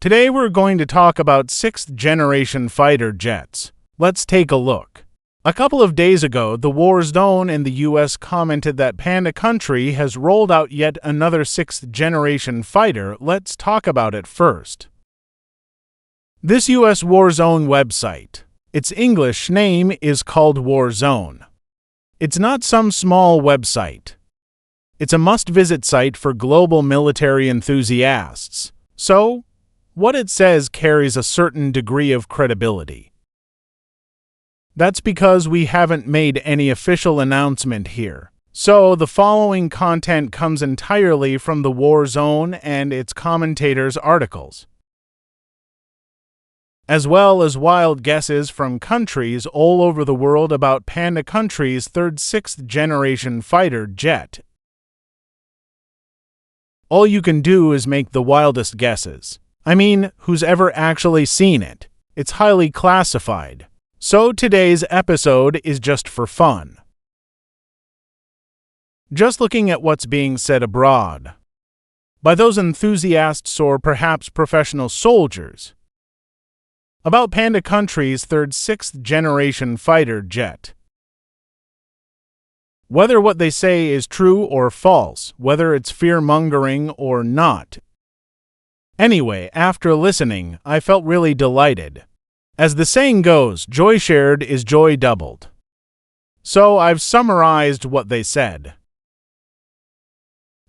Today we're going to talk about 6th-generation fighter jets. Let's take a look. A couple of days ago, the war zone in the US commented that Panda Country has rolled out yet another 6th-generation fighter. Let's talk about it first. This US war zone website, its English name is called War Zone. It's not some small website. It's a must-visit site for global military enthusiasts. So, what it says carries a certain degree of credibility. That's because we haven't made any official announcement here. So, the following content comes entirely from the War Zone and its commentators' articles, as well as wild guesses from countries all over the world about Panda Country's third 6th-generation fighter jet. All you can do is make the wildest guesses. I mean, who's ever actually seen it? It's highly classified. So today's episode is just for fun. Just looking at what's being said abroad by those enthusiasts or perhaps professional soldiers about Panda Country's third 6th-generation fighter jet. Whether what they say is true or false, whether it's fear-mongering or not. Anyway, after listening, I felt really delighted. As the saying goes, joy shared is joy doubled. So I've summarized what they said,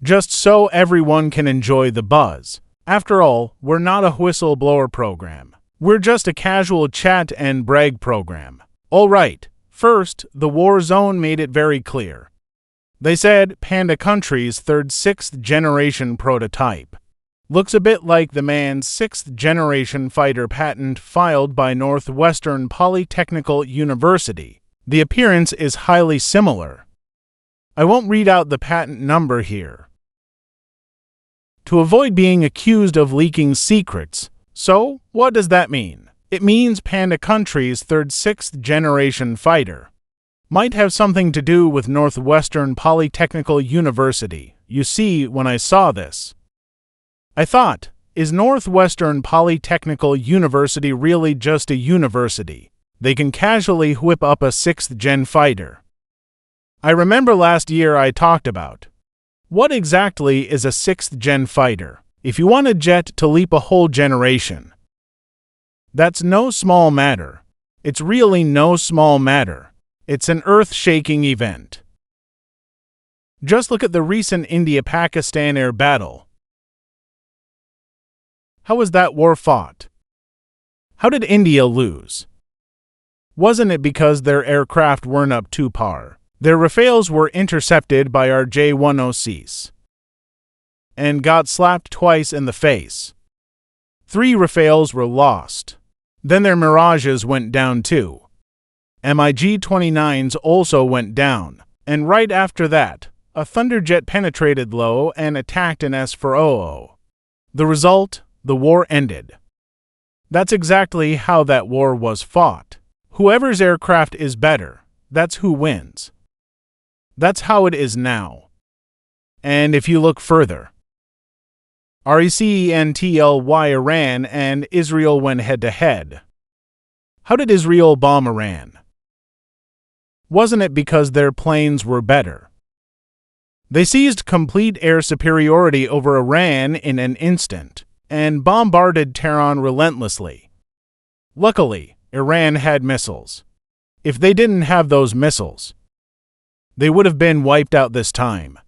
just so everyone can enjoy the buzz. After all, we're not a whistleblower program. We're just a casual chat and brag program. All right. First, the War Zone made it very clear. They said Panda Country's third 6th-generation prototype looks a bit like the man's 6th-generation fighter patent filed by Northwestern Polytechnical University. The appearance is highly similar. I won't read out the patent number here, to avoid being accused of leaking secrets. So, what does that mean? It means Panda Country's third 6th-generation fighter might have something to do with Northwestern Polytechnical University. You see, when I saw this, I thought, is Northwestern Polytechnical University really just a university? They can casually whip up a 6th-gen fighter. I remember last year I talked about, what exactly is a 6th-gen fighter? If you want a jet to leap a whole generation, that's no small matter. It's really no small matter. It's an earth-shaking event. Just look at the recent India-Pakistan air battle. How was that war fought? How did India lose? Wasn't it because their aircraft weren't up to par? Their Rafales were intercepted by our J-10Cs and got slapped twice in the face. 3 Rafales were lost. Then their Mirages went down too. MiG-29s also went down. And right after that, a Thunderjet penetrated low and attacked an S-400. The result? The war ended. That's exactly how that war was fought. Whoever's aircraft is better, that's who wins. That's how it is now. And if you look further, RECENTLY Iran and Israel went head-to-head. How did Israel bomb Iran? Wasn't it because their planes were better? They seized complete air superiority over Iran in an instant and bombarded Tehran relentlessly. Luckily, Iran had missiles. If they didn't have those missiles, they would have been wiped out this time.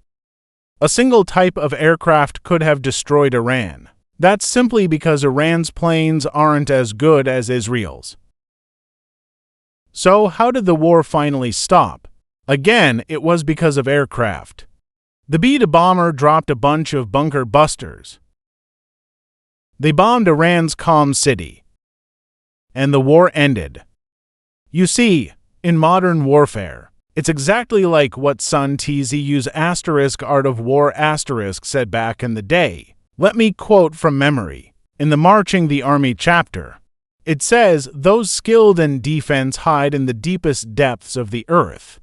A single type of aircraft could have destroyed Iran. That's simply because Iran's planes aren't as good as Israel's. So, how did the war finally stop? Again, it was because of aircraft. The B-2 bomber dropped a bunch of bunker busters. They bombed Iran's Qom city, and the war ended. You see, in modern warfare, it's exactly like what Sun Tzu's *Art of War* said back in the day. Let me quote from memory. In the Marching the Army chapter, it says, "Those skilled in defense hide in the deepest depths of the earth.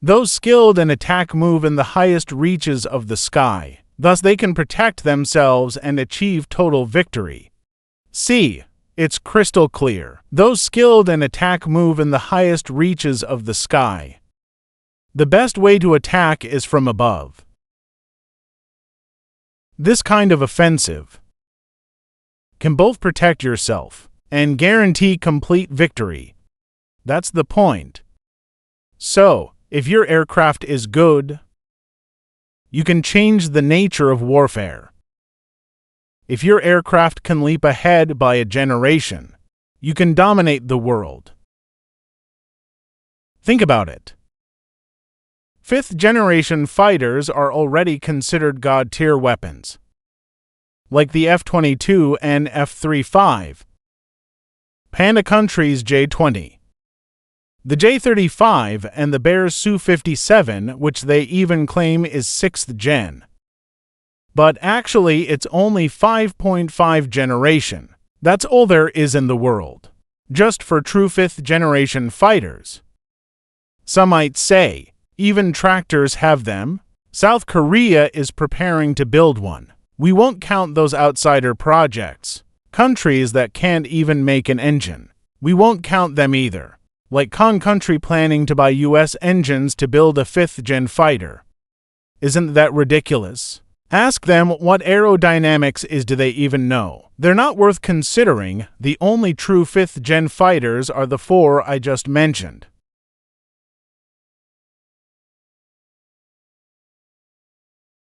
Those skilled in attack move in the highest reaches of the sky. Thus they can protect themselves and achieve total victory. C. It's crystal clear. Those skilled in attack move in the highest reaches of the sky. The best way to attack is from above. This kind of offensive can both protect yourself and guarantee complete victory. That's the point. So, if your aircraft is good, you can change the nature of warfare. If your aircraft can leap ahead by a generation, you can dominate the world. Think about it. 5th-generation fighters are already considered God-tier weapons, like the F-22 and F-35, Panda Country's J-20, the J-35, and the Bear's Su-57, which they even claim is 6th-gen. But actually, it's only 5.5 generation. That's all there is in the world, just for true 5th-generation fighters. Some might say, even tractors have them. South Korea is preparing to build one. We won't count those outsider projects, countries that can't even make an engine. We won't count them either. Like Kong Country planning to buy US engines to build a 5th-gen fighter. Isn't that ridiculous? Ask them what aerodynamics is. Do they even know? They're not worth considering. The only true 5th-gen fighters are the 4 I just mentioned.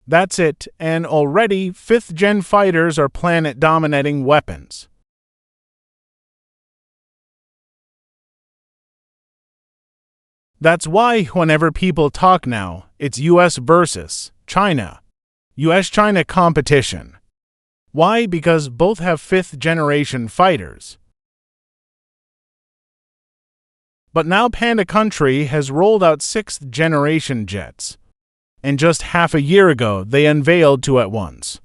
That's it, and already 5th-gen fighters are planet-dominating weapons. That's why whenever people talk now, it's US versus China. US-China competition. Why? Because both have 5th-generation fighters. But now Panda Country has rolled out 6th-generation jets. And just half a year ago, they unveiled 2 at once.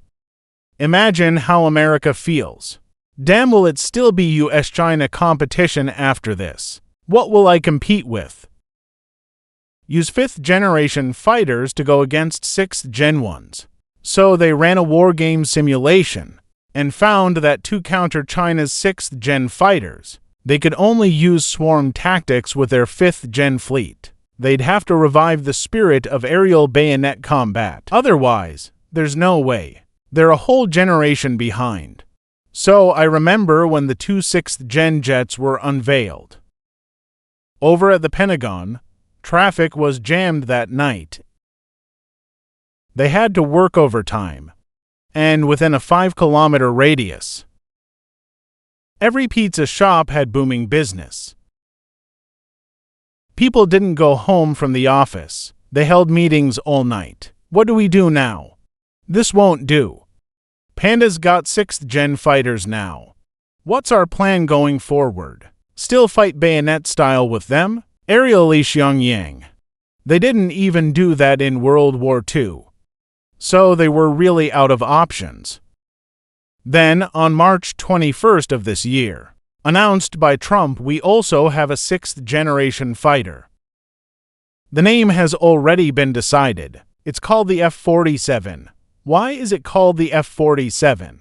Imagine how America feels. Damn, will it still be US-China competition after this? What will I compete with? Use 5th-generation fighters to go against 6th-gen ones. So they ran a war game simulation and found that to counter China's 6th-gen fighters, they could only use swarm tactics with their 5th-gen fleet. They'd have to revive the spirit of aerial bayonet combat. Otherwise, there's no way. They're a whole generation behind. So I remember when the 2 6th-gen jets were unveiled. Over at the Pentagon, traffic was jammed that night. They had to work overtime, and within a 5-kilometer radius. Every pizza shop had booming business. People didn't go home from the office. They held meetings all night. What do we do now? This won't do. Panda's got 6th-gen fighters now. What's our plan going forward? Still fight bayonet style with them? Aerial Xiangyang. They didn't even do that in World War II. So they were really out of options. Then, on March 21st of this year, announced by Trump, we also have a 6th-generation fighter. The name has already been decided. It's called the F-47. Why is it called the F-47?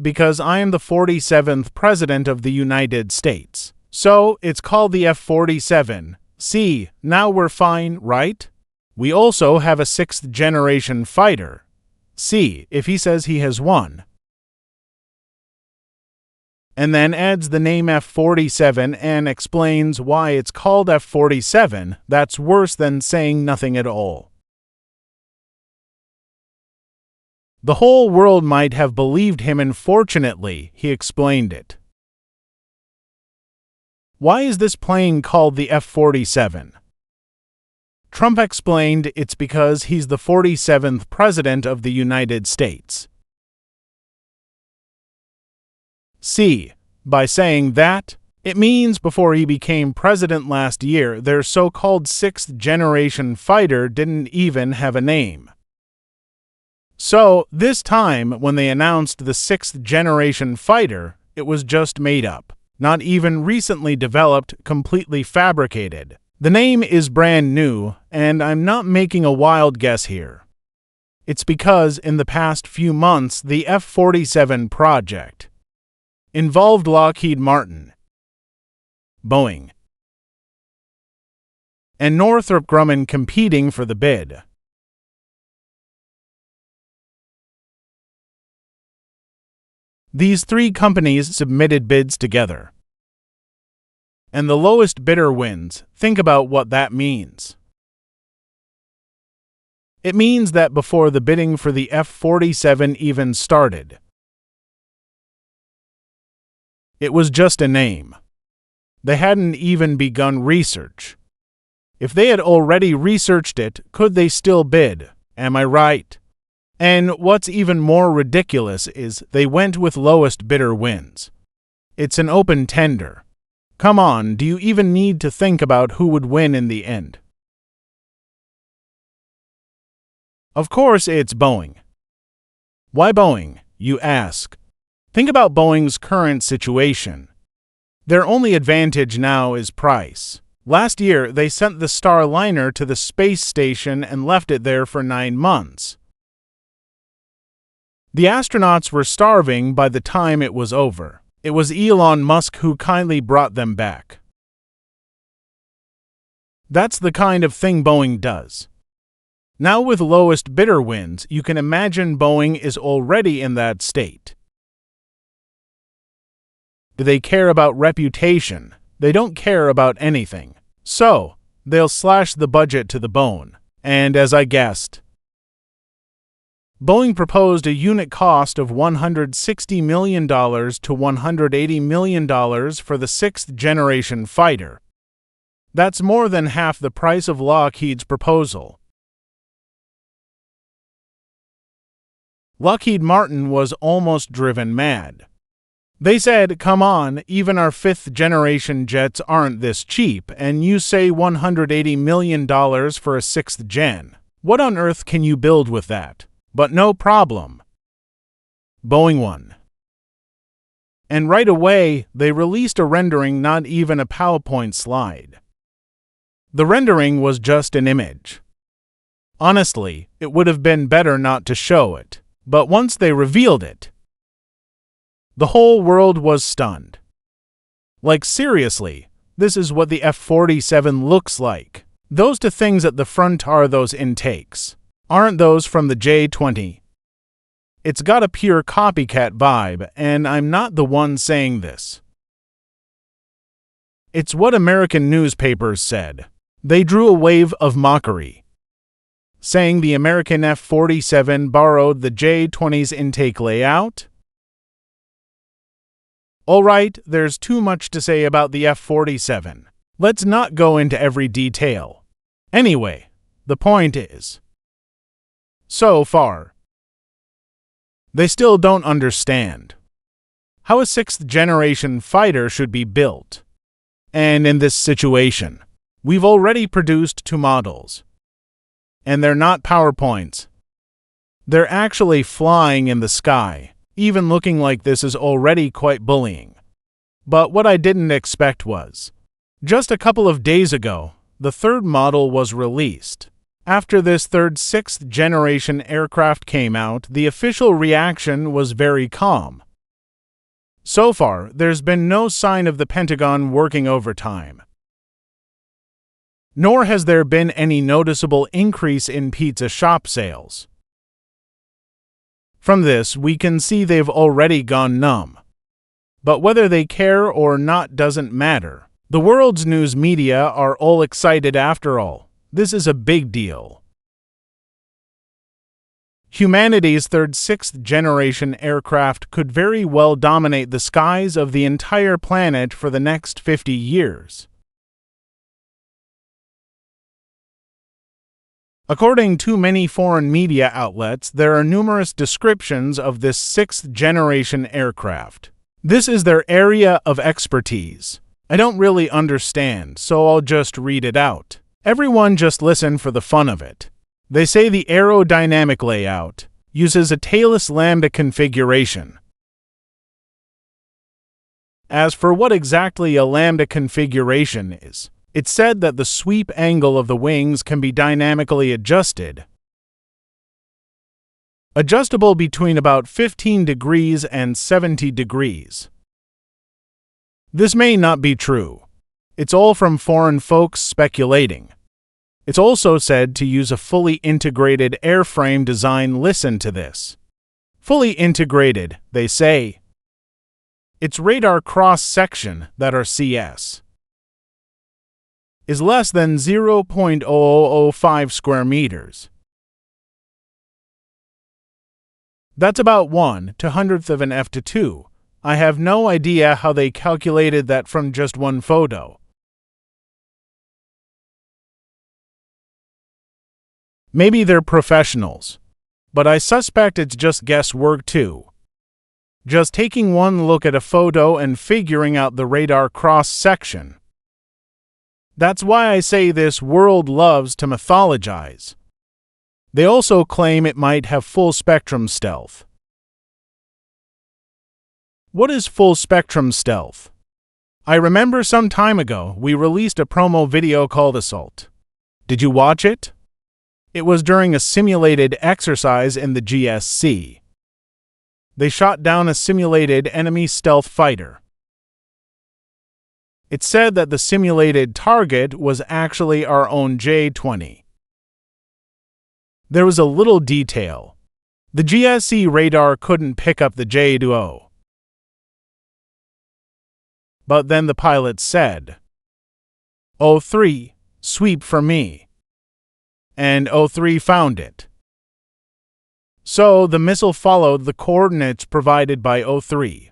Because I am the 47th President of the United States. So, it's called the F-47. See, now we're fine, right? We also have a 6th-generation fighter. See, if he says he has one. And then adds the name F-47 and explains why it's called F-47, that's worse than saying nothing at all. The whole world might have believed him, and fortunately, he explained it. Why is this plane called the F-47? Trump explained it's because he's the 47th President of the United States. See, by saying that, it means before he became president last year, their so-called 6th-generation fighter didn't even have a name. So, this time, when they announced the 6th-generation fighter, it was just made up. Not even recently developed, completely fabricated. The name is brand new, and I'm not making a wild guess here. It's because in the past few months, the F-47 project involved Lockheed Martin, Boeing, and Northrop Grumman competing for the bid. These three companies submitted bids together, and the lowest bidder wins. Think about what that means. It means that before the bidding for the F-47 even started, it was just a name. They hadn't even begun research. If they had already researched it, could they still bid? Am I right? And what's even more ridiculous is they went with lowest bidder wins. It's an open tender. Come on, do you even need to think about who would win in the end? Of course, it's Boeing. Why Boeing, you ask? Think about Boeing's current situation. Their only advantage now is price. Last year, they sent the Starliner to the space station and left it there for 9 months. The astronauts were starving by the time it was over. It was Elon Musk who kindly brought them back. That's the kind of thing Boeing does. Now with lowest bidder wins, you can imagine Boeing is already in that state. Do they care about reputation? They don't care about anything. So, they'll slash the budget to the bone. And as I guessed, Boeing proposed a unit cost of $160 million to $180 million for the 6th-generation fighter. That's more than half the price of Lockheed's proposal. Lockheed Martin was almost driven mad. They said, come on, even our 5th-generation jets aren't this cheap, and you say $180 million for a 6th-gen. What on earth can you build with that? But no problem. Boeing won. And right away, they released a rendering, not even a PowerPoint slide. The rendering was just an image. Honestly, it would have been better not to show it. But once they revealed it, the whole world was stunned. Like seriously, this is what the F-47 looks like. Those two things at the front are those intakes. Aren't those from the J-20? It's got a pure copycat vibe, and I'm not the one saying this. It's what American newspapers said. They drew a wave of mockery, saying the American F-47 borrowed the J-20's intake layout? Alright, there's too much to say about the F-47. Let's not go into every detail. Anyway, the point is, so far, they still don't understand how a 6th-generation fighter should be built. And in this situation, we've already produced 2 models. And they're not PowerPoints. They're actually flying in the sky. Even looking like this is already quite bullying. But what I didn't expect was, just a couple of days ago, the 3rd model was released. After this 3rd 6th-generation aircraft came out, the official reaction was very calm. So far, there's been no sign of the Pentagon working overtime. Nor has there been any noticeable increase in pizza shop sales. From this, we can see they've already gone numb. But whether they care or not doesn't matter. The world's news media are all excited after all. This is a big deal. Humanity's 3rd 6th-generation aircraft could very well dominate the skies of the entire planet for the next 50 years. According to many foreign media outlets, there are numerous descriptions of this 6th-generation aircraft. This is their area of expertise. I don't really understand, so I'll just read it out. Everyone just listen for the fun of it. They say the aerodynamic layout uses a tailless lambda configuration. As for what exactly a lambda configuration is, it's said that the sweep angle of the wings can be dynamically adjusted. adjustable between about 15 degrees and 70 degrees. This may not be true. It's all from foreign folks speculating. It's also said to use a fully integrated airframe design. Listen to this. Fully integrated, they say. Its radar cross-section, that are CS, is less than 0.0005 square meters. That's about 1/200th of an f/2. I have no idea how they calculated that from just one photo. Maybe they're professionals, but I suspect it's just guesswork too. Just taking one look at a photo and figuring out the radar cross-section. That's why I say this world loves to mythologize. They also claim it might have full-spectrum stealth. What is full-spectrum stealth? I remember some time ago we released a promo video called Assault. Did you watch it? It was during a simulated exercise in the GSC. They shot down a simulated enemy stealth fighter. It said that the simulated target was actually our own J-20. There was a little detail. The GSC radar couldn't pick up the J-20. But then the pilot said, "03, sweep for me." And 03 found it. So the missile followed the coordinates provided by 03.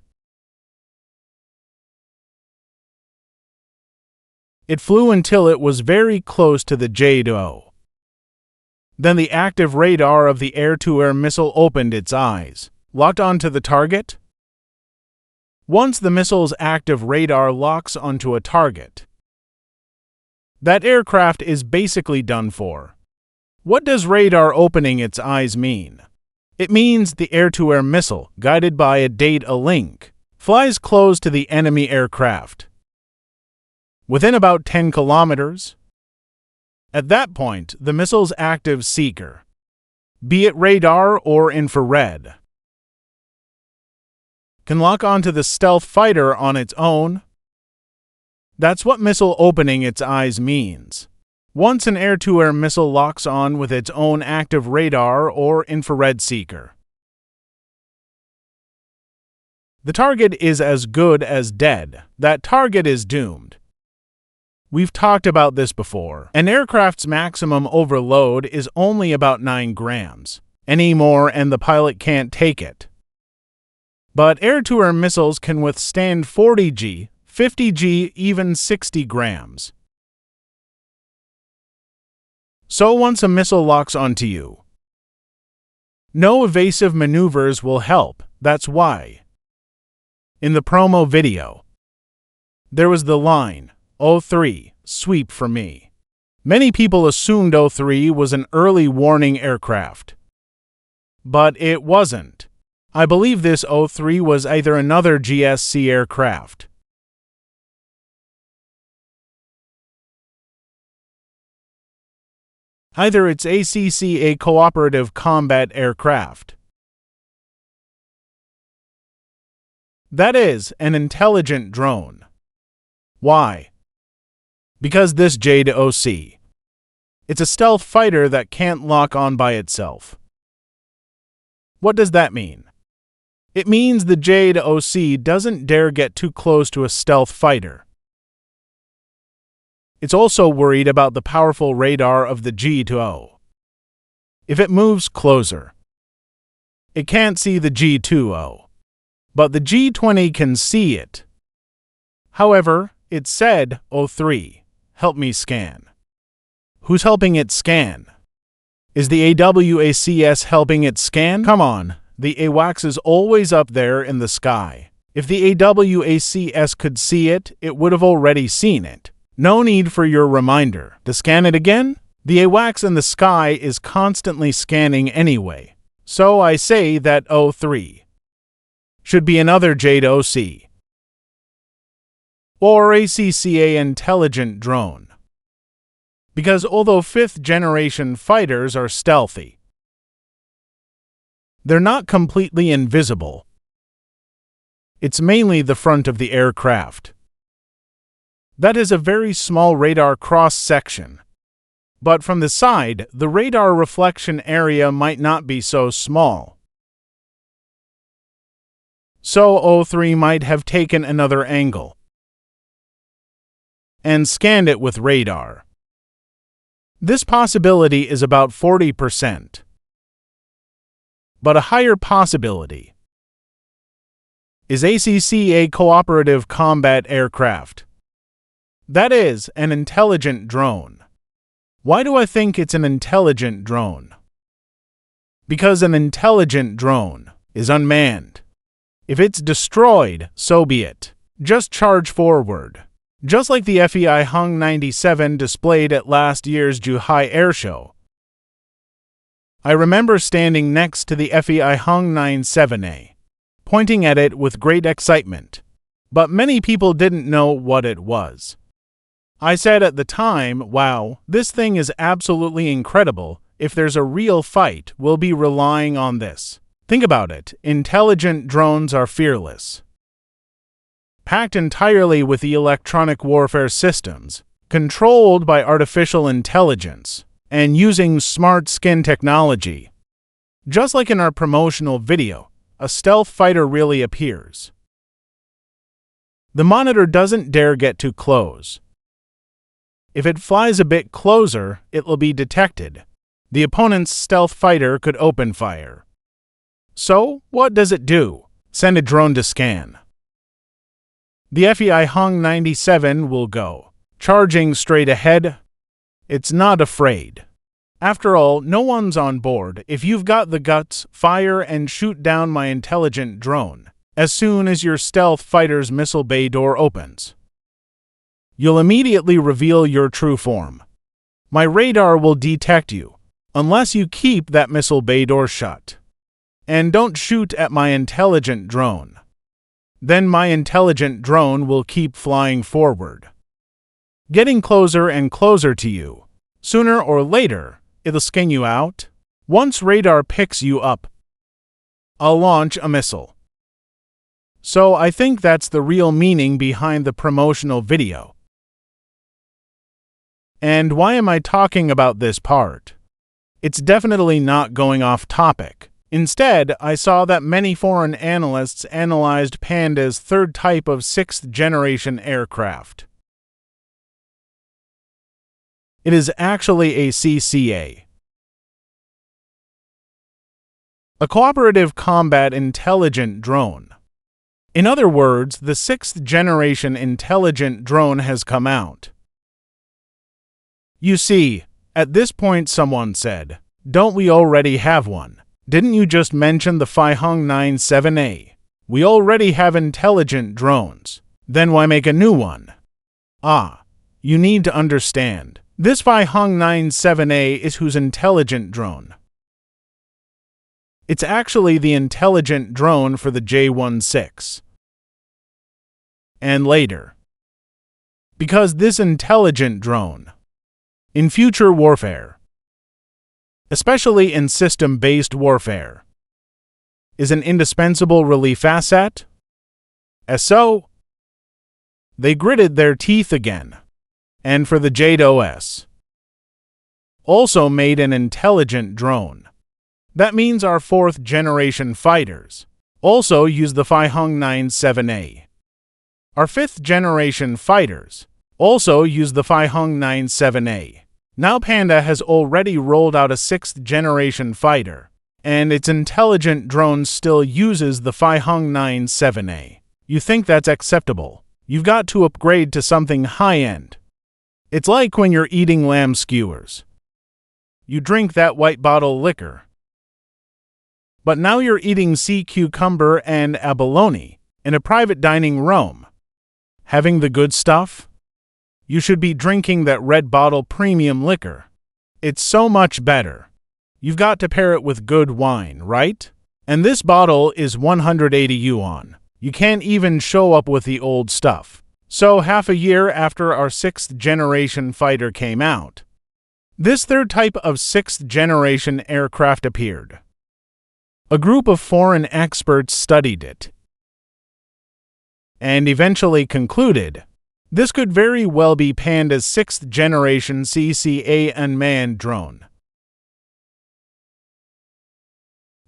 It flew until it was very close to the J-20. Then the active radar of the air-to-air missile opened its eyes, locked onto the target. Once the missile's active radar locks onto a target, that aircraft is basically done for. What does radar opening its eyes mean? It means the air-to-air missile, guided by a data link, flies close to the enemy aircraft, within about 10 kilometers. At that point, the missile's active seeker, be it radar or infrared, can lock onto the stealth fighter on its own. That's what missile opening its eyes means. Once an air-to-air missile locks on with its own active radar or infrared seeker, the target is as good as dead. That target is doomed. We've talked about this before. An aircraft's maximum overload is only about 9 grams. Any more and the pilot can't take it. But air-to-air missiles can withstand 40 g, 50 g, even 60 grams. So once a missile locks onto you, no evasive maneuvers will help. That's why, in the promo video, there was the line, "03, sweep for me." Many people assumed 03 was an early warning aircraft, but it wasn't. I believe this 03 was either another GSC aircraft, either it's ACC, a cooperative combat aircraft. That is, an intelligent drone. Why? Because this J-20C, it's a stealth fighter that can't lock on by itself. What does that mean? It means the J-20C doesn't dare get too close to a stealth fighter. It's also worried about the powerful radar of the G-20. If it moves closer, it can't see the G-20, but the G-20 can see it. However, it said, "03, help me scan." Who's helping it scan? Is the AWACS helping it scan? Come on, the AWACS is always up there in the sky. If the AWACS could see it, it would have already seen it. No need for your reminder. To scan it again? The AWACS in the sky is constantly scanning anyway. So I say that 03 should be another J-20C or ACCA intelligent drone. Because although 5th-generation fighters are stealthy, They're not completely invisible. It's mainly the front of the aircraft. That is a very small radar cross-section. But from the side, the radar reflection area might not be so small. So O3 might have taken another angle and scanned it with radar. This possibility is about 40%. But a higher possibility is ACC, a cooperative combat aircraft. That is, an intelligent drone. Why do I think it's an intelligent drone? Because an intelligent drone is unmanned. If it's destroyed, so be it. Just charge forward. Just like the FEI Hung 97 displayed at last year's Zhuhai Air Show. I remember standing next to the FEI Hung 97A, pointing at it with great excitement, but many people didn't know what it was. I said at the time, wow, this thing is absolutely incredible. If there's a real fight, we'll be relying on this. Think about it, intelligent drones are fearless. Packed entirely with the electronic warfare systems, controlled by artificial intelligence, and using smart skin technology. Just like in our promotional video, a stealth fighter really appears. The monitor doesn't dare get too close. If it flies a bit closer, it will be detected. The opponent's stealth fighter could open fire. So, what does it do? Send a drone to scan. The FEI Hung 97 will go, charging straight ahead. It's not afraid. After all, no one's on board. If you've got the guts, fire and shoot down my intelligent drone as soon as your stealth fighter's missile bay door opens. You'll immediately reveal your true form. My radar will detect you, unless you keep that missile bay door shut. And don't shoot at my intelligent drone. Then my intelligent drone will keep flying forward, getting closer and closer to you. Sooner or later, it'll scan you out. Once radar picks you up, I'll launch a missile. So I think that's the real meaning behind the promotional video. And why am I talking about this part? It's definitely not going off topic. Instead, I saw that many foreign analysts analyzed Panda's third type of 6th-generation aircraft. It is actually a CCA. A cooperative combat intelligent drone. In other words, the 6th-generation intelligent drone has come out. You see, at this point someone said, "Don't we already have one? Didn't you just mention the FEI Hung 97A? We already have intelligent drones. Then why make a new one?" You need to understand. This FEI Hung 97A is whose intelligent drone. It's actually the intelligent drone for the J-16. And later. Because this intelligent drone, in future warfare, especially in system-based warfare, is an indispensable relief asset. As so, they gritted their teeth again, and for the J-OS, also made an intelligent drone. That means our 4th-generation fighters also use the FEI Hung 97A. Our 5th-generation fighters also use the FEI Hung 97A. Now Panda has already rolled out a 6th-generation fighter, and its intelligent drone still uses the FEI Hung 97A. You think that's acceptable? You've got to upgrade to something high-end. It's like when you're eating lamb skewers. You drink that white bottle liquor. But now you're eating sea cucumber and abalone in a private dining room. Having the good stuff? You should be drinking that red bottle premium liquor. It's so much better. You've got to pair it with good wine, right? And this bottle is 180 yuan. You can't even show up with the old stuff. So half a year after our 6th-generation fighter came out, this third type of 6th-generation aircraft appeared. A group of foreign experts studied it and eventually concluded this could very well be Panda's 6th generation CCA unmanned drone.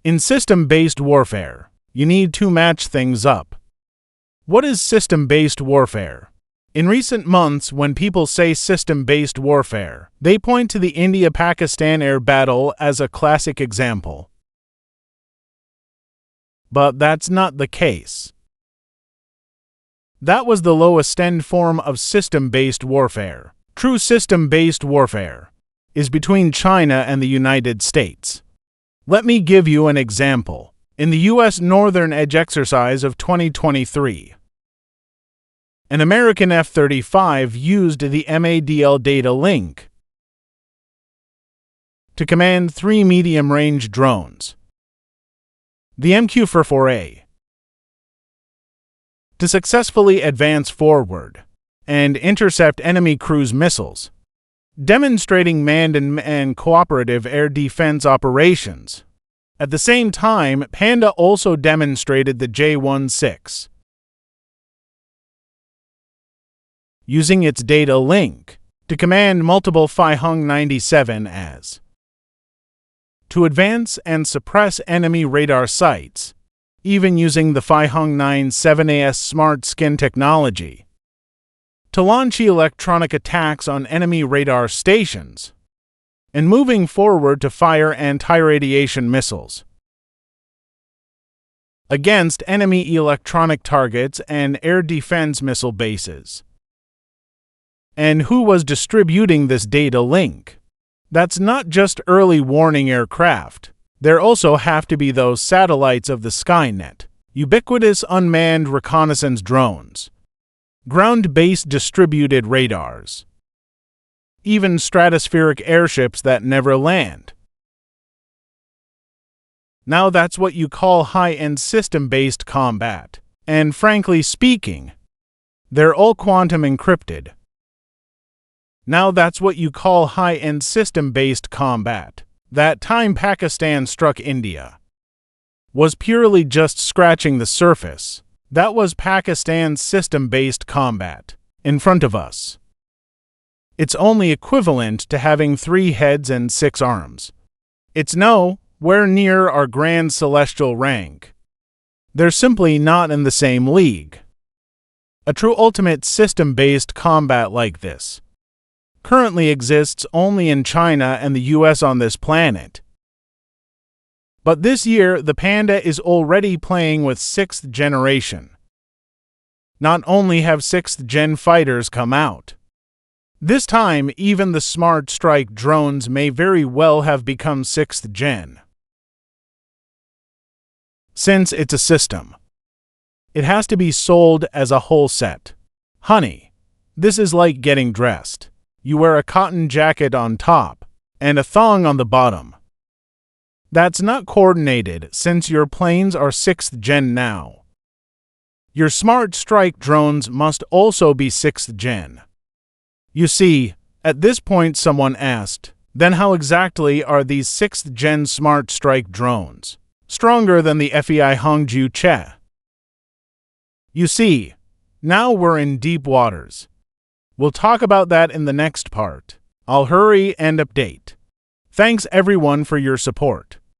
In system-based warfare, you need to match things up. What is system-based warfare? In recent months, when people say system-based warfare, they point to the India-Pakistan air battle as a classic example. But that's not the case. That was the lowest-end form of system-based warfare. True system-based warfare is between China and the United States. Let me give you an example. In the U.S. Northern Edge exercise of 2023, an American F-35 used the MADL data link to command 3 medium-range drones, the MQ-4A, to successfully advance forward and intercept enemy cruise missiles, demonstrating manned and cooperative air defense operations. At the same time, Panda also demonstrated the J-16, using its data link to command multiple Phi-Hung 97As, to advance and suppress enemy radar sites, even using the Phi-Hung 97As smart skin technology, to launch electronic attacks on enemy radar stations, and moving forward to fire anti-radiation missiles against enemy electronic targets and air defense missile bases. And who was distributing this data link? That's not just early warning aircraft. There also have to be those satellites of the Skynet, ubiquitous unmanned reconnaissance drones, ground-based distributed radars, even stratospheric airships that never land. Now that's what you call high-end system-based combat. And frankly speaking, they're all quantum encrypted. Now that's what you call high-end system-based combat. That time Pakistan struck India was purely just scratching the surface. That was Pakistan's system-based combat in front of us. It's only equivalent to having 3 heads and 6 arms. It's nowhere near our grand celestial rank. They're simply not in the same league. A true ultimate system-based combat like this currently exists only in China and the US on this planet. But this year, the Panda is already playing with 6th generation. Not only have 6th-gen fighters come out, this time even the smart strike drones may very well have become 6th-gen. Since it's a system, it has to be sold as a whole set. Honey, this is like getting dressed. You wear a cotton jacket on top and a thong on the bottom. That's not coordinated since your planes are 6th-gen now. Your smart strike drones must also be 6th-gen. You see, at this point someone asked, then how exactly are these 6th-gen smart strike drones stronger than the FEI Hongju Che? You see, now we're in deep waters. We'll talk about that in the next part. I'll hurry and update. Thanks everyone for your support.